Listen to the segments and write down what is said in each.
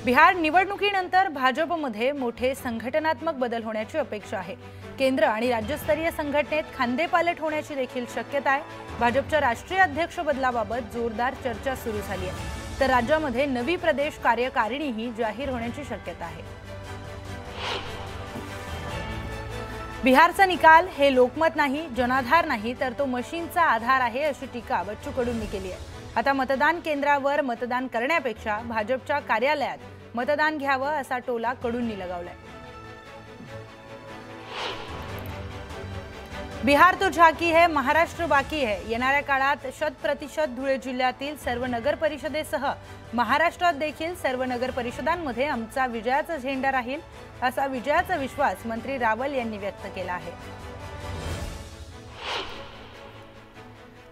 बिहार निवडणुकीनंतर भाजपमध्ये मोठे संघटनात्मक बदल होण्याची अपेक्षा आहे। केंद्र आणि राज्यस्तरीय संघटनेत खांदेपालट होण्याची देखील शक्यता आहे। भाजपच्या राष्ट्रीय अध्यक्ष बदलाबाबत जोरदार चर्चा सुरू झाली आहे, तर राज्यामध्ये नवी प्रदेश कार्यकारिणीही जाहीर होण्याची शक्यता आहे। बिहारचा निकाल हे लोकमत नाही, जनाधार नाही, तर तो मशीनचा आधार आहे, अशी टीका बच्चू कडूंनी केली आहे। आता मतदान केंद्रावर मतदान करण्यापेक्षा भाजपच्या कार्यालयात मतदान घ्यावं असा टोला कडूंनी लगावलाय। बिहार तो झाकी है, महाराष्ट्र बाकी है। येणाऱ्या काळात 100% धुळे जिल्ह्यातील सर्व नगर परिषदेसह महाराष्ट्रात देखील सर्व नगर परिषदांमध्ये आमचा विजयाचा झेंडा राहील, असा विजयाचा विश्वास मंत्री रावल यांनी व्यक्त केला आहे।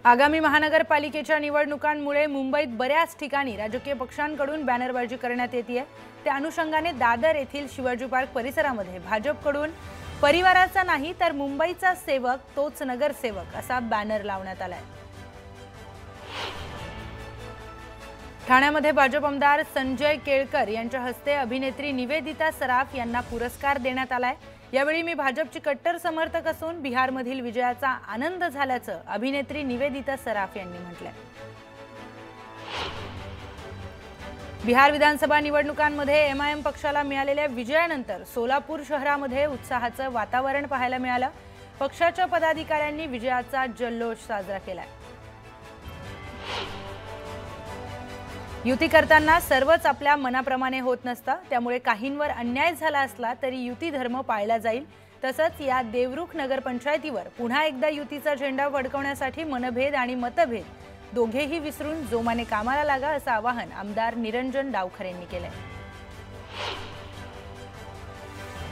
आगामी महानगरपालिकेच्या निवडणुकांमुळे मुंबईत बऱ्याच ठिकाणी राजकीय पक्षांकडून बॅनरबाजी करण्यात येते। त्या अनुषंगाने दादर येथील शिवाजी पार्क परिसरामध्ये भाजपकडून परिवाराचा नाही तर मुंबईचा सेवक तोच नगरसेवक असा बॅनर लावण्यात आलाय। ठाण्यामध्ये भाजप आमदार संजय केळकर यांच्या हस्ते अभिनेत्री निवेदिता सराफ यांना पुरस्कार देण्यात आलाय। यावेळी मी भाजपची कट्टर समर्थक असून बिहारमधील विजयाचा आनंद झाल्याचं अभिनेत्री निवेदिता सराफ यांनी म्हटलंय। बिहार विधानसभा निवडणुकांमध्ये एमआयएम पक्षाला मिळालेल्या विजयानंतर सोलापूर शहरामध्ये उत्साहाचं वातावरण पाहायला मिळालं। पक्षाच्या पदाधिकाऱ्यांनी विजयाचा जल्लोष साजरा केलाय। युती करताना सर्वच आपल्या मनाप्रमाणे होत नसतं, त्यामुळे काहींवर अन्याय झाला असला तरी युती धर्म पाळला जाईल। तसंच या देवरुख नगरपंचायतीवर पुन्हा एकदा युतीचा झेंडा फडकवण्यासाठी मनभेद आणि मतभेद दोघेही विसरून जोमाने कामाला लागा, असं आवाहन आमदार निरंजन डावखरे यांनी केलंय।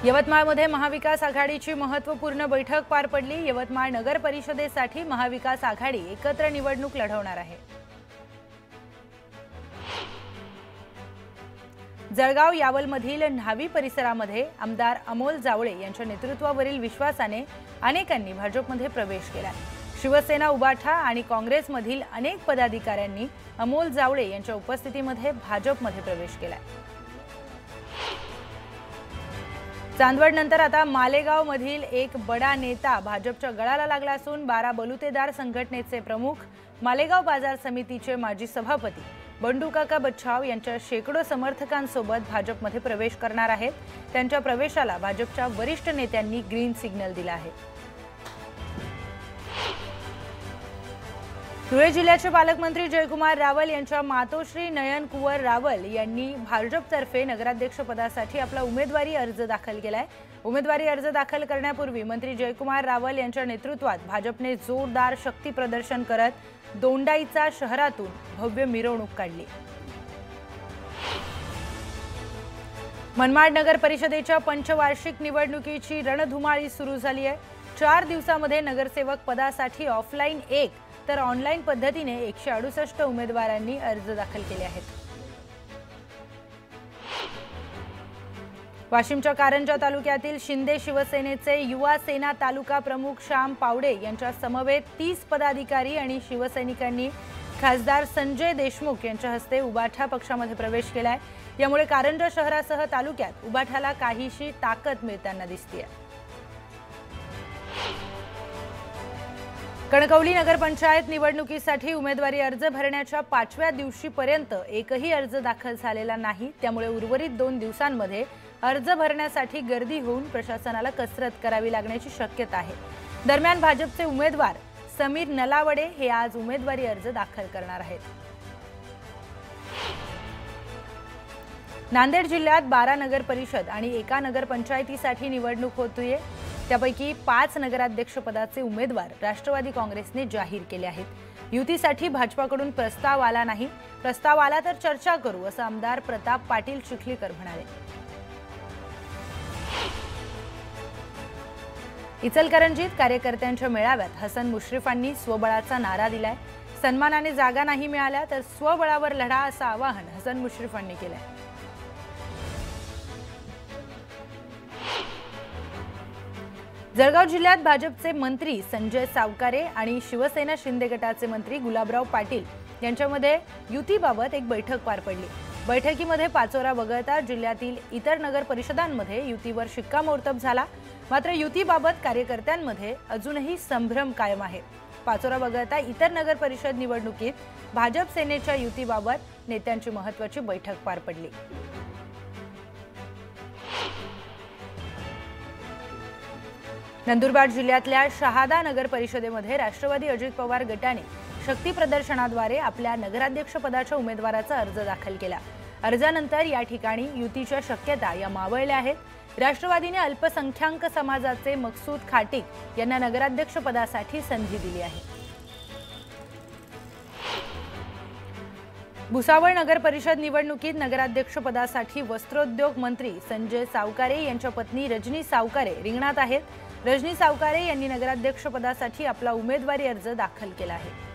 यवतमाळमध्ये महाविकास आघाडीची महत्त्वपूर्ण बैठक पार पडली। यवतमाळ नगर परिषदेसाठी महाविकास आघाडी एकत्र निवडणूक लढवणार आहे। जळगाव यावलमधील न्हावी परिसरामध्ये आमदार अमोल जावळे यांच्या नेतृत्वावरील विश्वासाने अनेकांनी भाजपमध्ये प्रवेश केला। शिवसेना, उबाठा आणि काँग्रेसमधील अनेक पदाधिकाऱ्यांनी अमोल जावळे यांच्या उपस्थितीमध्ये भाजपमध्ये प्रवेश केला। चांदवड नंतर आता मालेगावमधील एक बडा नेता भाजपच्या गळाला लागला असून 12 बलुतेदार संघटनेचे प्रमुख, मालेगाव बाजार समितीचे माजी सभापती बंडू काका बच्छाव यांच्या शेकडो समर्थकांसोबत भाजपमध्ये प्रवेश करणार आहेत। त्यांच्या प्रवेशाला भाजपच्या वरिष्ठ नेत्यांनी ग्रीन सिग्नल दिला आहे। धुळे जिल्ह्याचे पालकमंत्री जयकुमार रावल यांच्या मातोश्री नयन कुंवर रावल यांनी भाजपतर्फे नगराध्यक्षपदासाठी आपला उमेदवारी अर्ज दाखल केलाय। उमेदवारी अर्ज दाखल करण्यापूर्वी मंत्री जयकुमार रावल यांच्या नेतृत्वात भाजपने जोरदार शक्ती प्रदर्शन करत दोंडाईचा शहरातून भव्य मिरवणूक काढली। मनमाड नगर परिषदेच्या पंचवार्षिक निवडणुकीची रणधुमाळी सुरू झाली आहे। 4 दिवसांमध्ये नगरसेवक पदासाठी ऑफलाईन 1 तर ऑनलाईन पद्धतीने 168 उमेदवारांनी अर्ज दाखल केले आहेत। वाशिमच्या कारंजा तालुक्यातील शिंदे शिवसेनेचे युवा सेना तालुका प्रमुख श्याम पावडे यांच्या समवेत 30 पदाधिकारी आणि शिवसैनिकांनी खासदार संजय देशमुख यांच्या हस्ते उबाठा पक्षामध्ये प्रवेश केलाय। यामुळे कारंजा शहरासह तालुक्यात उबाठाला काहीशी ताकद मिळताना दिसतेय। कणकवली नगरपंचायत निवडणुकीसाठी उमेदवारी अर्ज भरण्याच्या 5व्या दिवशीपर्यंत एकही अर्ज दाखल झालेला नाही, त्यामुळे उर्वरित 2 दिवसांमध्ये अर्ज भरण्यासाठी गर्दी होऊन प्रशासनाला कसरत करावी लागण्याची शक्यता आहे। दरम्यान भाजपचे उमेदवार समीर नलावडे हे आज उमेदवारी अर्ज दाखल करणार आहेत। नांदेड जिल्ह्यात 12 नगर परिषद आणि 1 नगरपंचायतीसाठी निवडणूक होतीये। त्यापैकी 5 नगराध्यक्ष पदाचे उमेदवार राष्ट्रवादी काँग्रेसने जाहीर केले आहेत। युतीसाठी भाजपाकडून प्रस्ताव आला नाही, प्रस्ताव आला तर चर्चा करू, असं आमदार प्रताप पाटील चिखलीकर म्हणाले। इचलकरंजीत कार्यकर्त्यांच्या मेळाव्यात हसन मुश्रीफांनी स्वबळाचा नारा दिलाय। सन्मानाने जागा नाही मिळाल्या तर स्वबळावर लढा, असं आवाहन हसन मुश्रीफांनी केलंय। जळगाव जिल्ह्यात भाजपचे मंत्री संजय सावकारे आणि शिवसेना शिंदे गटाचे मंत्री गुलाबराव पाटील यांच्यामध्ये युतीबाबत एक बैठक पार पडली। बैठकीमध्ये पाचोरा वगळता जिल्ह्यातील इतर नगर परिषदांमध्ये युतीवर शिक्कामोर्तब झाला। मात्र युतीबाबत कार्यकर्त्यांमध्ये अजूनही संभ्रम कायम आहे। पाचोरा वगळता इतर नगर परिषद निवडणुकीत भाजप सेनेच्या युतीबाबत नेत्यांची महत्त्वाची बैठक पार पडली। नंदुरबार जिल्ह्यातल्या शहादा नगर परिषदेमध्ये राष्ट्रवादी अजित पवार गटाने शक्ती प्रदर्शनाद्वारे आपल्या नगराध्यक्ष पदाच्या उमेदवाराचा अर्ज दाखल केला। अर्जानंतर या ठिकाणी युतीच्या शक्यता या मावळल्या आहेत। राष्ट्रवादीने अल्पसंख्याक समाजाचे मकसूद खाटिक यांना नगराध्यक्ष पदासाठी संधी दिली आहे। भुसावळ नगर परिषद निवडणुकीत नगराध्यक्ष पदासाठी वस्त्रोद्योग मंत्री संजय सावकारे यांच्या पत्नी रजनी सावकारे रिंगणात आहेत। रजनी सावकारे यांनी नगराध्यक्ष पदासाठी आपला उमेदवारी अर्ज दाखल केला आहे।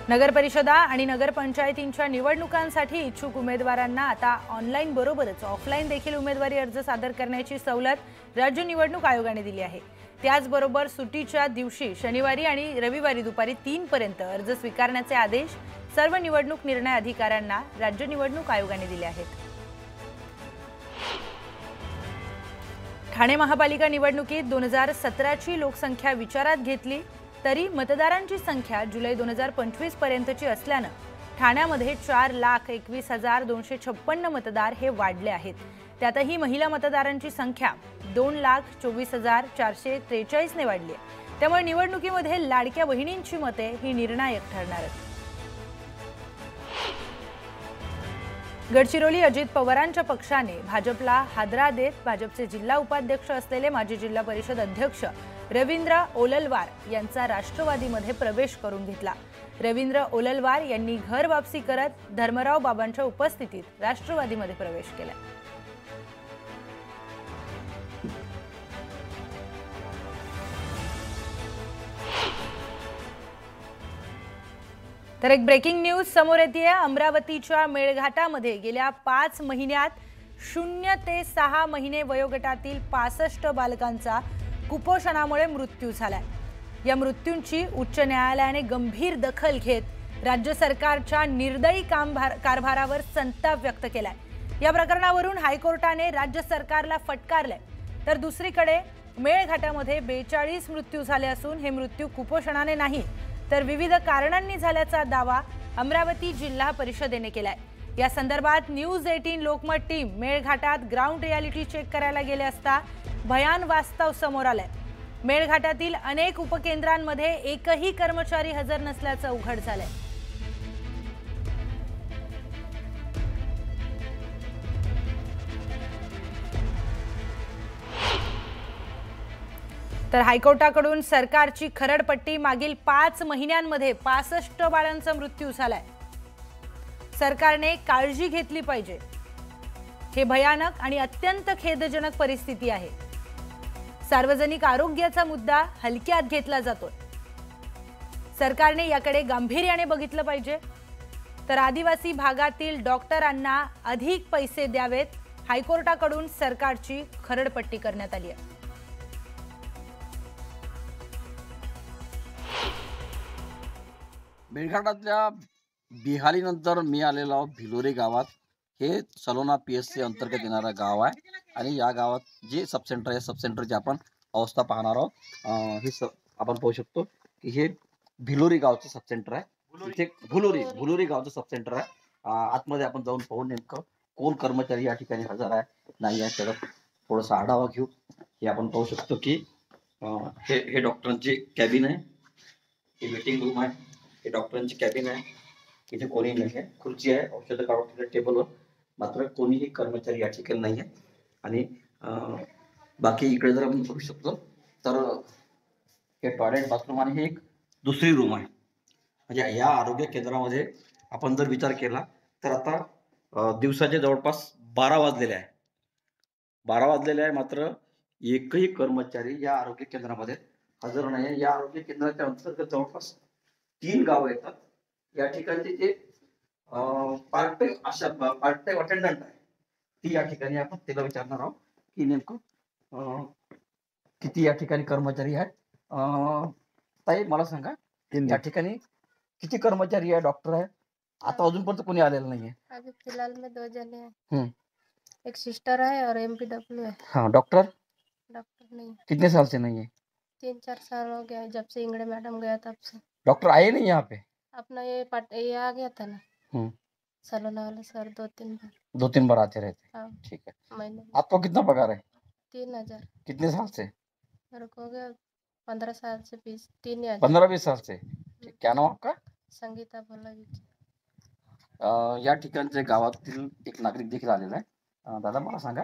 नगर परिषदा आणि नगरपंचायतींच्या निवडणुकांसाठी इच्छुक उमेदवारांना आता ऑनलाईन बरोबरच ऑफलाईन देखील उमेदवारी अर्ज सादर करण्याची सवलत राज्य निवडणूक आयोगाने दिली आहे। त्याचबरोबर सुट्टीच्या दिवशी शनिवारी आणि रविवारी दुपारी 3 पर्यंत अर्ज स्वीकारण्याचे आदेश सर्व निवडणूक निर्णय अधिकाऱ्यांना राज्य निवडणूक आयोगाने दिले आहेत। ठाणे महापालिका निवडणुकीत 2017ची लोकसंख्या विचारात घेतली तरी मतदारांची संख्या जुलै 2025 पर्यंतची असल्याने ठाण्यामध्ये 4,21,256 मतदार हे वाढले आहेत। त्यातही महिला मतदारांची संख्या 2,24,443 ने वाढली आहे। त्यामुळे निवडणुकीमध्ये लाडक्या बहिणींची मते ही निर्णायक ठरणार आहेत। गडचिरोली अजित पवारांच्या पक्षाने भाजपला हादरा देत भाजपचे जिल्हा उपाध्यक्ष असलेले माजी जिल्हा परिषद अध्यक्ष रवींद्र ओललवार यांचा राष्ट्रवादीमध्ये प्रवेश करून घेतला। रवींद्र ओललवार यांनी घर वापसी करत धर्मराव बाबांच्या उपस्थितीत राष्ट्रवादीमध्ये प्रवेश केला। तर एक ब्रेकिंग न्यूज समोर येते। अमरावतीच्या मेळघाटामध्ये गेल्या 5 महिन्यात 0 ते 6 महिने वयोगटातील 65 बालकांचा कुपोषणामुळे मृत्यू झालाय। या मृत्यूंची उच्च न्यायालयाने गंभीर दखल घेत राज्य सरकारच्या निर्दयी कारभारावर संताप व्यक्त केलाय। या प्रकरणावरून हायकोर्टाने राज्य सरकारला फटकारलंय। तर दुसरीकडे मेळघाटामध्ये 42 मृत्यू झाले असून हे मृत्यू कुपोषणाने नाही तर विविध कारणांनी झाल्याचा दावा अमरावती जिल्हा परिषदेने केलाय। या संदर्भात न्यूज 18 लोकमत टीम मेळघाटात ग्राउंड रियालिटी चेक करायला गेले असता भयान वास्तव समोर आलंय। मेळघाटातील अनेक उपकेंद्रांमध्ये एकही कर्मचारी हजर नसल्याचं उघड झालंय। तर हायकोर्टाकडून सरकारची खरडपट्टी मागील 5 महिन्यांमध्ये 65 बाळांचा मृत्यू झालाय। सरकारने काळजी घेतली पाहिजे। हे भयानक आणि अत्यंत खेदजनक परिस्थिती आहे। सार्वजनिक आरोग्याचा मुद्दा हलक्यात घेतला जातोय। सरकारने याकडे गांभीर्याने बघितलं पाहिजे। तर आदिवासी भागातील डॉक्टरांना अधिक पैसे द्यावेत, हायकोर्टाकडून सरकारची खरडपट्टी करण्यात आली आहे। मेळघाटातल्या बिहालीनंतर मी आलेलो आहोत भिलोरी गावात। हे सलोना PSC अंतर्गत येणारा गाव आहे आणि या गावात जे सब सेंटर आहे, सब सेंटरची आपण अवस्था पाहणार आहोत। आपण पाहू शकतो की हे भिलोरी गावचं सब सेंटर आहे। इथे भुलोरी गावचं सब सेंटर आहे। आतमध्ये आपण जाऊन पाहू नेमकं कोण कर्मचारी या ठिकाणी हजर आहे नाही आहे त्याचा थोडासा आढावा घेऊ। हे आपण पाहू शकतो की हे डॉक्टरांची कॅबिन आहे, हे मीटिंग रूम आहे, हे डॉक्टरांची कॅबिन आहे। इथे कोणी नाही आहे, खुर्ची आहे, औषध काढून टेबलवर, मात्र कोणीही कर्मचारी या ठिकाणी नाही आहे। आणि बाकी इकडे जर आपण बघू शकतो तर हे टॉयलेट बाथरूम आणि हे एक दुसरी रूम आहे। म्हणजे या आरोग्य केंद्रामध्ये आपण जर विचार केला तर आता दिवसाचे जवळपास 12 वाजलेले आहे। 12 वाजलेले आहे, मात्र एकही कर्मचारी या आरोग्य केंद्रामध्ये हजर नाही आहे। या आरोग्य केंद्राच्या अंतर्गत जवळपास 3 गाव येतात। या ठिकाणचे जे पार्ट टाइम अटेंडंट आहे ती या ठिकाणी आपण तिला विचारणार आहोत की नेमकं किती या ठिकाणी कर्मचारी आहेत। ताई मला सांगा या ठिकाणी किती कर्मचारी आहे, डॉक्टर आहे आता अजूनपर्यंत कोणी आलेलं नाहीये? अभी फिलहाल में 2 जने हैं, हम्म, एक सिस्टर है और एमपीडब्ल्यू है। हाँ डॉक्टर डॉक्टर नहीं, कितने साल से नहीं है? 3-4 साल हो गया है जब से इंगड़े मैडम गया तब से। डॉक्टर आए नहीं यहाँ पे? अपना ये आ गया था ना हम्म, सलोना वाला सर 2-3 बार। 2-3 बार आते रहते। हाँ, ठीक है। महीने में आपको कितना पगार है? 3000। कितने साल से? मेरे को हो गया 15 साल से 20 3 हजार। 15-20 साल से। ठीक, क्या नाव आपका? संगीता बोलावीची। या ठिकाणचे गावातील एक नागरिक देखील आलेला आहे. दादा मला सांगा,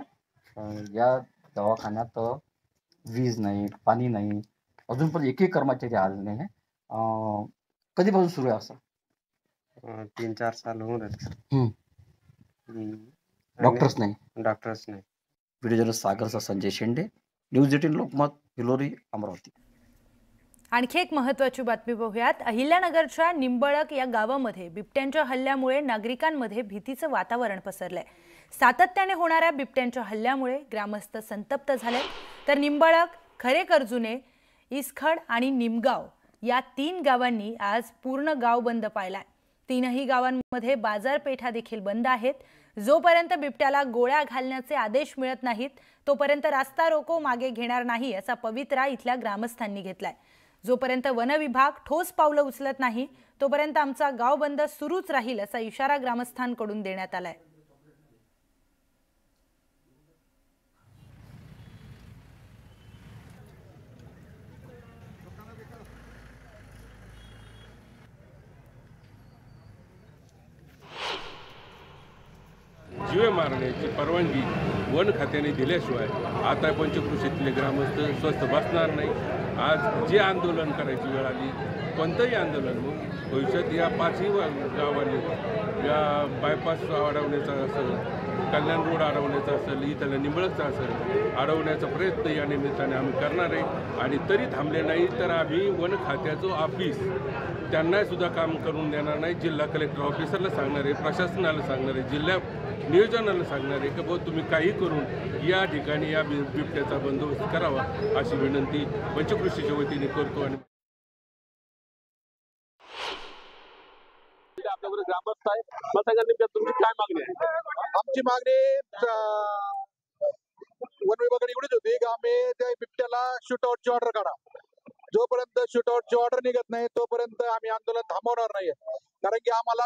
या दवाखान्यात वीज नाही, पाणी नाही, अजून पण एकही कर्मचारी आले नाही. कधीपासून सुरू आहे असं? 3-4 साल होऊन राहिले. हम्म. डॉक्टर्स नाही. डॉक्टर्स नाही. व्हिडिओ जर्नलिस्ट सागरचा संजय शेंडे, न्यूज 18 लोकमत, भिलोरी, अमरावती. आणखी एक महत्त्वाची बातमी पाहूयात. अहिल्यानगरच्या निंबळक या गावामध्ये बिबट्यांच्या हल्ल्यामुळे नागरिकांमध्ये भीतीचं वातावरण पसरलंय. सातत्याने होणाऱ्या बिबट्यांच्या हल्ल्यामुळे ग्रामस्थ संतप्त झाले. तर निंबळक, खरेकरजुने, इसखड आणि निमगाव या 3 गावांनी आज पूर्ण गाव बंद पाळलाय. 3ही गावांमध्ये बाजारपेठा देखील बंद आहेत. जोपर्यंत बिबट्याला गोळ्या घालण्याचे आदेश मिळत नाहीत तोपर्यंत रास्ता रोको मागे घेणार नाही असा पवित्रा इथल्या ग्रामस्थांनी घेतलाय. जोपर्यंत वन विभाग ठोस पावलं उचलत नाही तोपर्यंत आमचा गाव बंद सुरूच राहील असा इशारा ग्रामस्थांकडून देण्यात आलाय. जीवे मारण्याची परवानगी वन खात्याने दिल्याशिवाय आता पंचकृषीतले ग्रामस्थ स्वस्थ बसणार नाही. आज जे आंदोलन करायची वेळ आली, कोणतंही आंदोलन मग भविष्यात या 5ही गावांनी या बायपास अडवण्याचा असेल, कल्याण रोड अडवण्याचा असेल, इथलं निंबळकचा असेल, अडवण्याचा प्रयत्न या निमित्ताने आम्ही करणार आहे. आणि तरी थांबले नाही तर आम्ही वन खात्याचं ऑफिस त्यांना सुद्धा काम करून देणार नाही. जिल्हा कलेक्टर ऑफिसरला सांगणार आहे, प्रशासनाला सांगणार आहे, जिल्हा नियोजनाला सांगणार आहे की भाऊ तुम्ही काही करून या ठिकाणी या बिबट्याचा बंदोबस्त करावा अशी विनंती पंचकृषीच्या वतीने करतो. आणि आपल्याकडे ग्रामस्थ आहे, मला सांगा नेमक्या तुमची काय मागणी आहे? आमची मागणी वन विभागाने एवढीच होती की आम्ही त्या बिबट्याला शूटआउटची ऑर्डर काढा. जोपर्यंत शूटआउटची ऑर्डर निघत नाही तोपर्यंत आम्ही आंदोलन थांबवणार नाही. कारण की आम्हाला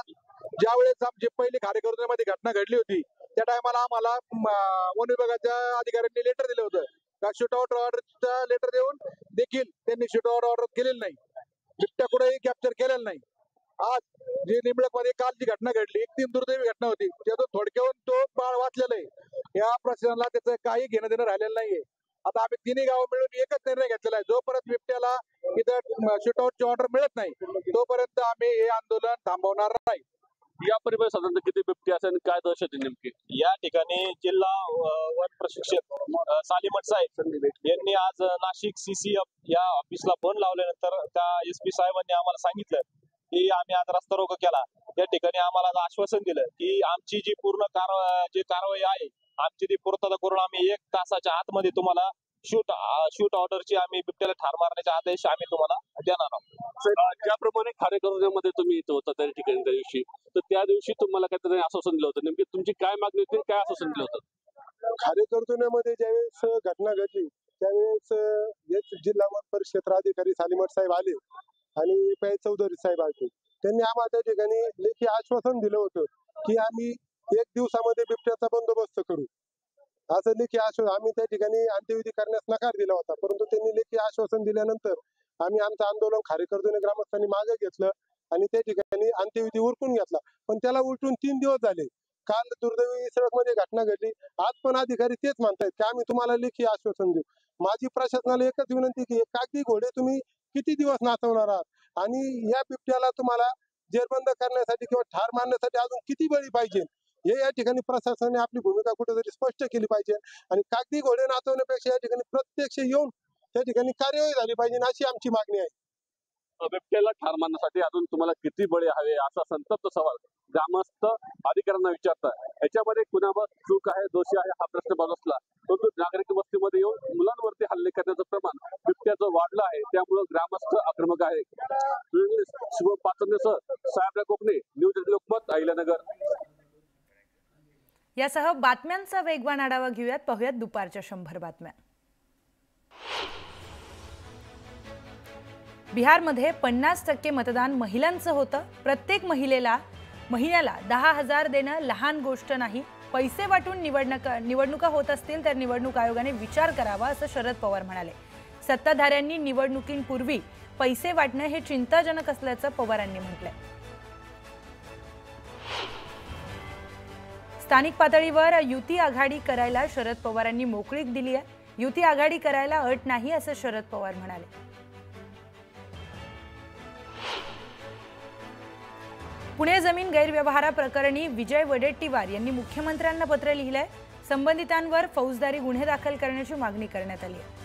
ज्या वेळेस आमची पहिली खारेकरमध्ये घटना घडली होती त्या टायमाला आम्हाला वन विभागाच्या अधिकाऱ्यांनी लेटर दिलं होतं का शूटआउट ऑर्डरचा लेटर देऊन देखील त्यांनी शूटआउट ऑर्डर केलेलं नाही, बिबट्या कुठेही कॅप्चर केलेलं नाही. आज जी निंबळक मध्ये काल जी घटना घडली एकदम दुर्दैवी घटना होती, त्यातून थोडक्याहून तो बाळ वाचलेला आहे. या प्रशासनाला त्याचं काही घेणं देणं राहिलेलं नाहीये. आता आम्ही 3ही गावं मिळून एकच निर्णय घेतलेला आहे, जोपर्यंत बिबट्याला इथं शूटआउटची ऑर्डर मिळत नाही तोपर्यंत आम्ही हे आंदोलन थांबवणार नाही. या परिवार साधारण किती बिबटी असेल, काय दहशत आहे नेमकी? या ठिकाणी जिल्हा वन प्रशिक्षक सालिमठ साहेब यांनी आज नाशिक CCF या ऑफिसला फोन लावल्यानंतर त्या SP साहेबांनी आम्हाला सांगितलं की आम्ही आज रस्ता रोको केला. या ठिकाणी आम्हाला आश्वासन दिलं की आमची जी पूर्ण कारवाई आहे आमची ती पूर्तता करून आम्ही 1 तासाच्या आतमध्ये तुम्हाला शूट ऑर्डरची आम्ही बिबट्याला ठार मारण्याचे आदेश आम्ही तुम्हाला देणार आहोत. ज्याप्रमाणे खारेकरमध्ये तुम्ही इथं होता त्या ठिकाणी त्या दिवशी, तर त्या दिवशी तुम्हाला काहीतरी आश्वासन दिलं होतं, नेमकी तुमची काय मागणी होती, काय आश्वासन दिलं होतं? खारेकरमध्ये ज्यावेळेस घटना घडली त्यावेळेस जिल्हा वन परिक्षेत्र अधिकारी सालिमठ साहेब आले आणि पै चौधरी साहेब आले. त्यांनी आम्हाला त्या ठिकाणी लेखी आश्वासन दिलं होतं की आम्ही 1 दिवसामध्ये बिबट्याचा बंदोबस्त करू. असं लेखी आश्वासन आम्ही त्या ठिकाणी अंत्यविधी करण्यास नकार दिला होता, परंतु त्यांनी लेखी आश्वासन दिल्यानंतर आम्ही आमचं आंदोलन खारेकरजुने ग्रामस्थांनी मागे घेतलं आणि त्या ठिकाणी अंत्यविधी उरकून घेतला. पण त्याला उलटून 3 दिवस झाले. काल दुर्दैवी सडकमध्ये घटना घडली. आज पण अधिकारी तेच म्हणतायत की आम्ही तुम्हाला लेखी आश्वासन देऊ. माझी प्रशासनाला एकच विनंती की कागदी घोडे तुम्ही किती दिवस नाचवणार आहात आणि या बिबट्याला तुम्हाला जेरबंद करण्यासाठी किंवा ठार मारण्यासाठी अजून किती बळी पाहिजे हे या ठिकाणी प्रशासनाने आपली भूमिका कुठेतरी स्पष्ट केली पाहिजे. आणि कागदी घोडे नाचवण्यापेक्षा या ठिकाणी प्रत्यक्ष येऊन त्या ठिकाणी कार्यवाही झाली पाहिजे अशी आमची मागणी आहे. बिबट्याला ठार मारण्यासाठी अजून तुम्हाला किती बळी हवे असा संतप्त सवाल ग्रामस्थ अधिकाऱ्यांना विचारतात. याच्यामध्ये कुणावर चूक आहे, दोषी आहे हा प्रश्न बाजूला, परंतु नागरिक वस्तीमध्ये येऊन मुलांवरती हल्ले करण्याचं प्रमाण बिबट्याचं वाढलं आहे, त्यामुळे ग्रामस्थ आक्रमक आहे. शुभम पाचंदेसह साहेबराव कोकणे, न्यूज 18 लोकमत. अहिल्यानगर। यासह बातम्यांचा वेगवान आढावा घेऊयात, पाहूयात दुपारच्या 100 बातम्या। बिहारमध्ये 50% मतदान महिलांचं होतं। प्रत्येक महिन्याला 10,000 देणं लहान गोष्ट नाही। पैसे वाटून निवडणुका होत असतील तर निवडणूक आयोगाने विचार करावा, असं शरद पवार म्हणाले। सत्ताधाऱ्यांनी निवडणुकींपूर्वी पैसे वाटणं हे चिंताजनक असल्याचं पवारांनी म्हटलंय। स्थानिक पातळीवर युती आघाडी करायला शरद पवारांनी मोकळीक दिली आहे। युती आघाडी करायला अट नाही, असं शरद पवार म्हणाले। पुणे जमीन गैरव्यवहाराप्रकरणी विजय वडेट्टीवार यांनी मुख्यमंत्र्यांना पत्र लिहिलंय। संबंधितांवर फौजदारी गुन्हे दाखल करण्याची मागणी करण्यात आली आहे।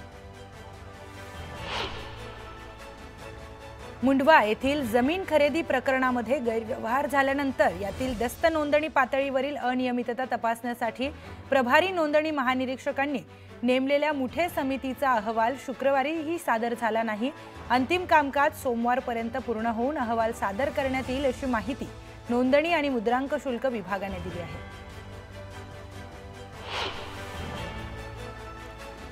मुंडवा येथील जमीन खरेदी प्रकरणामध्ये गैरव्यवहार झाल्यानंतर यातील दस्त नोंदणी पातळीवरील अनियमितता तपासण्यासाठी प्रभारी नोंदणी महानिरीक्षकांनी नेमलेल्या मुठे समितीचा अहवाल शुक्रवारीही सादर झाला नाही। अंतिम कामकाज सोमवारपर्यंत पूर्ण होऊन अहवाल सादर करण्यात येईल, अशी माहिती नोंदणी आणि मुद्रांक शुल्क विभागाने दिली आहे।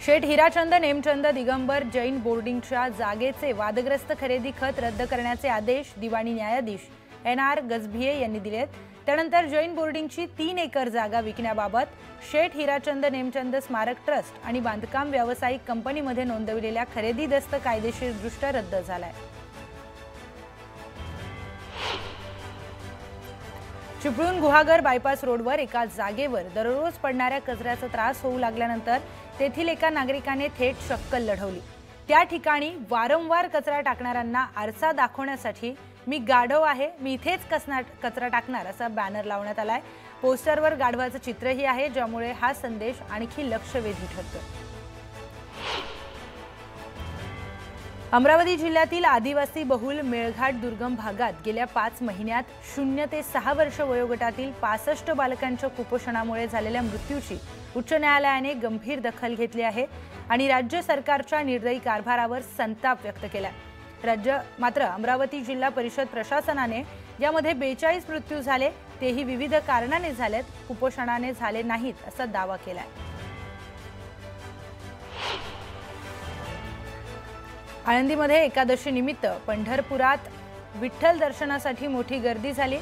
शेठ हिराचंद नेमचंद दिगंबर जैन बोर्डिंगच्या जागेचे वादग्रस्त खरेदी खत रद्द करण्याचे आदेश दिवाणी न्यायाधीश NR गजभिये यांनी दिलेत। त्यानंतर जैन बोर्डिंगची 3 एकर जागा विकण्याबाबत शेठ हिराचंद नेमचंद स्मारक ट्रस्ट आणि बांधकाम व्यावसायिक कंपनीमध्ये नोंदवलेल्या खरेदी दस्त कायदेशीरदृष्ट्या रद्द झालाय। चिपळूण गुहागर बायपास रोडवर एका जागेवर दररोज पडणाऱ्या कचऱ्याचा त्रास होऊ लागल्यानंतर तेथील एका नागरिकाने थेट शक्कल लढवली। त्या ठिकाणी वारंवार कचरा टाकणाऱ्यांना आरसा दाखवण्यासाठी मी गाढव आहे, मी इथेच कचरा टाकणार असा बॅनर लावण्यात आलाय। पोस्टरवर गाढवाचं चित्रही आहे, ज्यामुळे हा संदेश आणखी लक्षवेधी ठरतो। अमरावती जिल्ह्यातील आदिवासी बहुल मेळघाट दुर्गम भागात गेल्या 5 महिन्यात 0 ते 6 वर्ष वयोगटातील 65 बालकांच्या कुपोषणामुळे झालेल्या मृत्यूची उच्च न्यायालयाने गंभीर दखल घेतली आहे आणि राज्य सरकारच्या निर्दयी कारभारावर संताप व्यक्त केला। मात्र अमरावती जिल्हा परिषद प्रशासनाने यामध्ये 42 मृत्यू झाले, तेही विविध कारणाने झालेत, कुपोषणाने झाले नाहीत असा दावा केलाय। आळंदीमध्ये एकादशी निमित्त पंढरपुरात विठ्ठल दर्शनासाठी मोठी गर्दी झाली।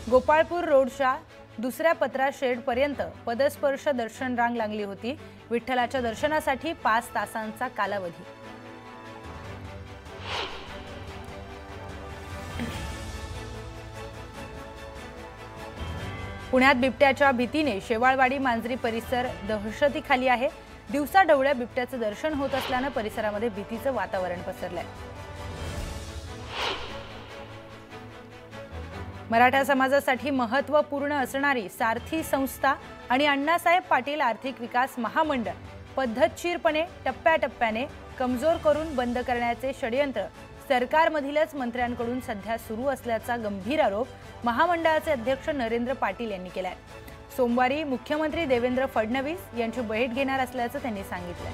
गोपाळपूर रोडच्या दुसऱ्या पत्रा शेड पर्यंत पदस्पर्श दर्शन रांग लागली होती। विठ्ठलाच्या दर्शनासाठी 5 तासांचा कालावधी। पुण्यात बिबट्याच्या भीतीने शेवाळवाडी मांजरी परिसर दहशतीखाली आहे। दिवसाढवळ्या बिबट्याचं दर्शन होत असल्याने परिसरामध्ये भीतीचं वातावरण पसरलंय। मराठा समाजासाठी महत्त्वपूर्ण असणारी सारथी संस्था आणि अण्णासाहेब पाटील आर्थिक विकास महामंडळ पद्धतशीरपणे टप्प्याटप्प्याने कमजोर करून बंद करण्याचे षडयंत्र सरकारमधीलच मंत्र्यांकडून सध्या सुरू असल्याचा गंभीर आरोप महामंडळाचे अध्यक्ष नरेंद्र पाटील यांनी केलाय। सोमवारी मुख्यमंत्री देवेंद्र फडणवीस यांची भेट घेणार असल्याचं त्यांनी सांगितलं।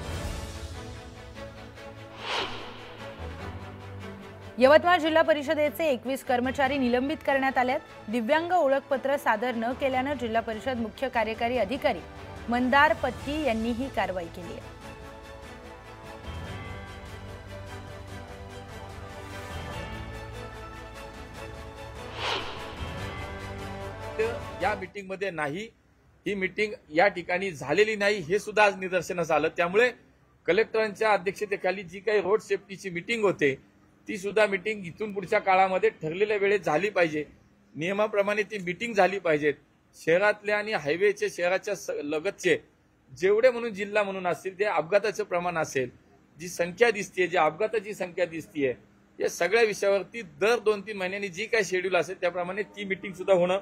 यवतमाळ जिल्हा परिषदेचे 21 कर्मचारी निलंबित करण्यात आले। दिव्यांग ओळखपत्र सादर न केल्याने जिल्हा परिषद मुख्य कार्यकारी अधिकारी मंदार पत्की यांनी ही कारवाई केली आहे। या मीटिंग मध्ये नाही, ही मीटिंग या ठिकाणी झालेली नाही हे सुद्धा आज निदर्शनास आलं। त्यामुळे कलेक्टरांच्या अध्यक्षतेखाली जी काही रोड सेफ्टीची मीटिंग होते ती सुद्धा मीटिंग इथून पुढच्या काळामध्ये ठरलेल्या वेळेत झाली पाहिजे, नियमाप्रमाणे ती मीटिंग झाली पाहिजेत। शहरातल्या आणि हायवेचे शहराच्या लगतचे जेवढे म्हणून जिल्हा म्हणून असतील ते अपघाताचं प्रमाण असेल, जी संख्या दिसतीये, जी अपघाताची संख्या दिसतीये, या सगळ्या विषयावरती दर 2-3 महिन्यांनी जी काही शेड्यूल असेल त्याप्रमाणे ती मीटिंग सुद्धा होणं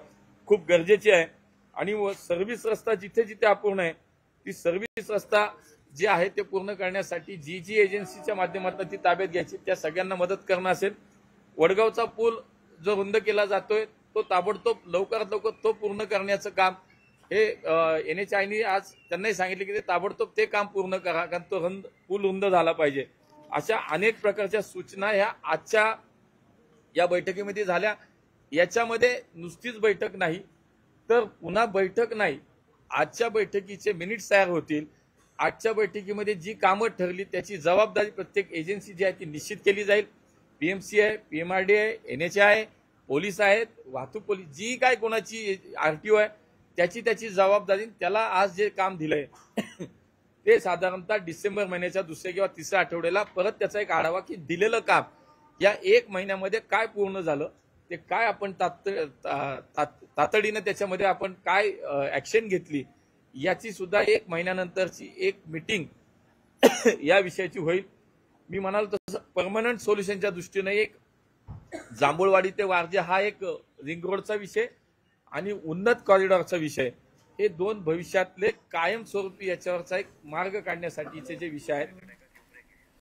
खूप गरजेची आहे। आणि सर्व्हिस रस्ता जिथे जिथे अपूर्ण आहे ती सर्व्हिस रस्ता जे आहे ते पूर्ण करण्यासाठी जी एजन्सीच्या माध्यमातून ती ताब्यात घ्यायची, त्या सगळ्यांना मदत करणं असेल। वडगावचा पूल जो रुंद केला जातोय तो ताबडतोब लवकरात लवकर तो पूर्ण करण्याचं काम हे NHAIने आज त्यांनाही सांगितले की ते ताबडतोब ते काम पूर्ण करा, कारण तो पूल रुंद झाला पाहिजे। अशा अनेक प्रकारच्या सूचना ह्या आजच्या या बैठकीमध्ये झाल्या। याच्यामध्ये नुसतीच बैठक नाही, तर पुन्हा बैठक नाही, आजच्या बैठकीचे मिनिट्स तयार होतील. आजच्या बैठकीमध्ये जी कामं ठरली त्याची जबाबदारी प्रत्येक एजन्सी जी आहे ती निश्चित केली जाईल. पीएमसी आहे, पीएमआरडी आहे, NHA आहे, पोलीस आहेत, वाहतूक पोलीस, जी काय कोणाची RTO आहे त्याची जबाबदारी. त्याला आज जे काम दिलंय ते साधारणतः डिसेंबर महिन्याच्या दुसऱ्या किंवा तिसऱ्या आठवड्याला परत त्याचा एक आढावा की दिलेलं काम या 1 महिन्यामध्ये काय पूर्ण झालं, ते काय आपण तातडीनं त्याच्यामध्ये आपण काय ऍक्शन घेतली, याची सुद्धा 1 महिन्यानंतरची एक मीटिंग या विषयाची होईल. मी म्हणाल तसं परमनंट सोल्युशनच्या दृष्टीने एक जांभूळवाडी ते वारजे हा एक रिंग रोडचा विषय आणि उन्नत कॉरिडॉरचा विषय, हे 2 भविष्यातले कायमस्वरूपी याच्यावरचा एक मार्ग काढण्यासाठीचे जे विषय आहेत